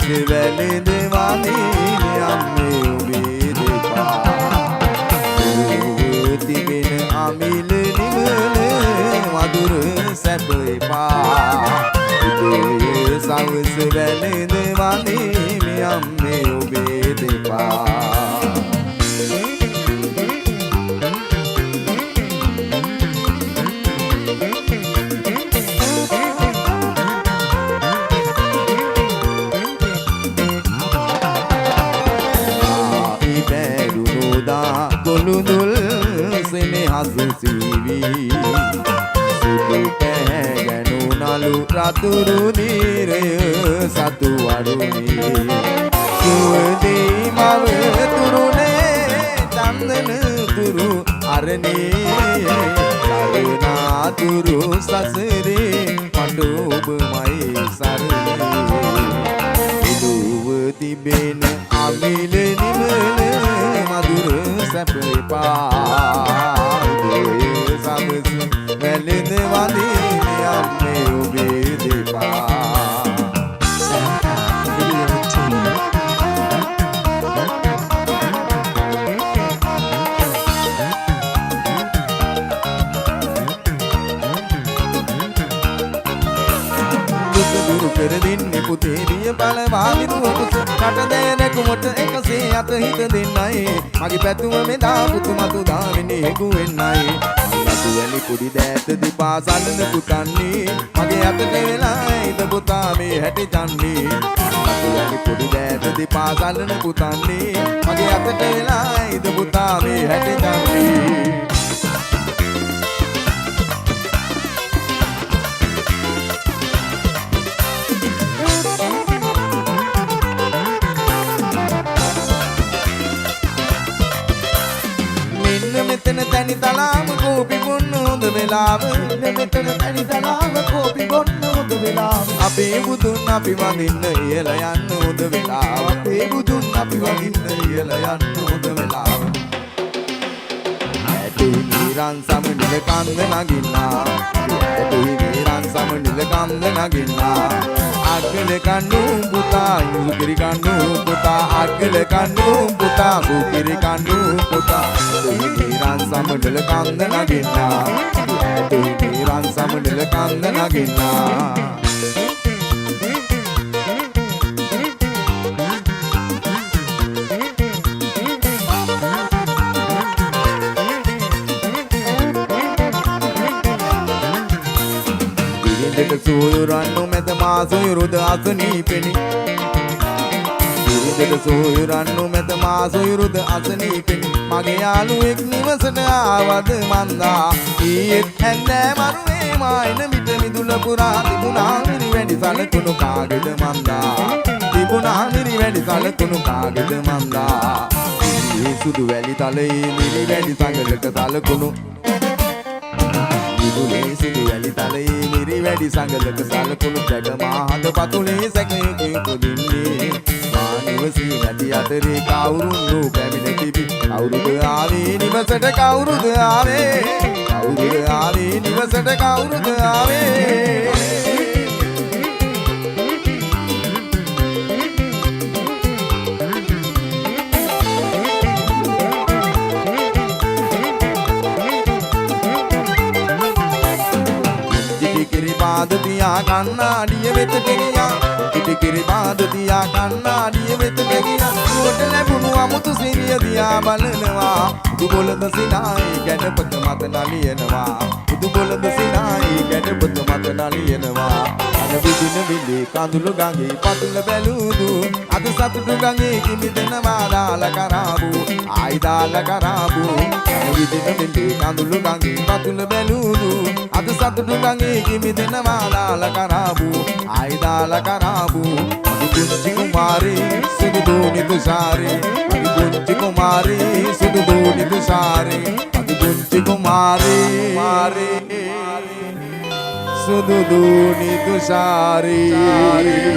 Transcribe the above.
වැළඳ වඳින අම්මේ ඔබේ දෙපා තිබෙන අමිල නිවන වදුර සැප එපා සවස වැළඳ වඳින අම්මේ ඔබේ දෙපා Golundul senehas sivi Sudu pehganu nalu raturu niraya satu waruni Suwadi mawa turune chandana turu arane Saruna turu sasare padu obamai sarane Iduwa tibena amila nimala madura සැපේපා සමස වැළඳ වඳින අම්මේ ඔබේ දෙපා දුරු කර දෙන්නේ පුතේ දිය බල වාදිරුවකුස කට දෙනකුමට එකසේ අත හිත දෙන්නයි මගේ පැතුම මෙදා පුතු මතු දාවෙන්නේ හෙකුවෙන්නයි අතු වැලි කුඩි දෑත දිපා සලන පුතන්නේ මගේ අතට වෙලා ඉද පුතා මේ හැටි ජන්නේ අතු වැලි කුඩි දෑත දිපා සලන පුතන්නේ මගේ අතට වෙලා ඉද පුතා මේ හැටි ජන්නේ මෙතන තනි තලාව කෝපි බොන්න හොඳ වෙලාව මෙතන තනි තලාව කෝපි බොන්න හොඳ වෙලාව අපේ බුදුන් අපි වඳින්න ඉහළ යන්න හොඳ වෙලාව අපේ බුදුන් අපි වඳින්න ඉහළ යන්න හොඳ වෙලාව ඇටි නිරන් සම නිල කන්ද නගින්නා ඇටි නිරන් සම නිල කන්ද නගින්නා අග්ගල කන්නු පුතා සුකිරි කන්නු පුතා අග්ගල කන්නු පුතා සුකිරි කන්නු පුතා නිරන් සම නිල කන්ද නගින්නා ඇටි නිරන් සම නිල කන්ද නගින්නා දෙක සූයුරන්නු මැද මා සොයුරුද අසනීපෙනි දෙක සූයුරන්නු මැද මා සොයුරුද අසනීපෙනි මගේ යාළුවෙක් නිවසට ආවද මන්දා ඊයේත් හැන්දෑ මරුවේ මායන මිට මිදුල පුරා තිබුණා මිරි වැඩි සලකුණු කාගෙද මන්දා තිබුණා මිරි වැඩි සලකුණු කාගෙද මන්දා මේ සුදු වැලි තලයේ මිරි වැඩි සංගලක සලකුණු ඉදුලේ සුදු වැලි තලයේ මිරි වැඩි සංගලක සලකුණු ජගමා හද පතුලේ සැකයකින් පුදින්නේ මානවසී නැති අතරේ කවුරුන් පැමිණ තිබි කවුරුද ආවේ නිවසට කවුරුද ආවේ කවුරුද ආවේ නිවසට කවුරුද ආවේ පාද තියා කන්නාඩිය වෙතට ගියා කිරිකිරි පාද තියා කන්නාඩිය වෙතට ගියා නුවට ලැබුණු අමුතු සිරිය දිහා බලනවා බුදු බොළඳ සිනායි ගැටපත මත නලියනවා බුදු බොළඳ සිනායි ගැටපත මත නලියනවා අන විදින විලි කඳුළු ගඟේ පතුල බැලුදු අද සතුටු ගඟේ කිමිදෙනවා දාලා කරාබු ආයි දාලා කරාබු අන විදින විලි කඳුළු ගඟේ පතුල බැලුදු අද සතුටු ගඟේ කිමිදෙනවා දාලා කරාබු ආයි දාලා කරාබු පුංචි කුමාරී සුදු දෝනි තුෂාරේ අදි පුංචි කුමාරී සුදු දෝනි තුෂාරේ අදි පුංචි කුමාරී සුදු දෝනි තුෂාරේ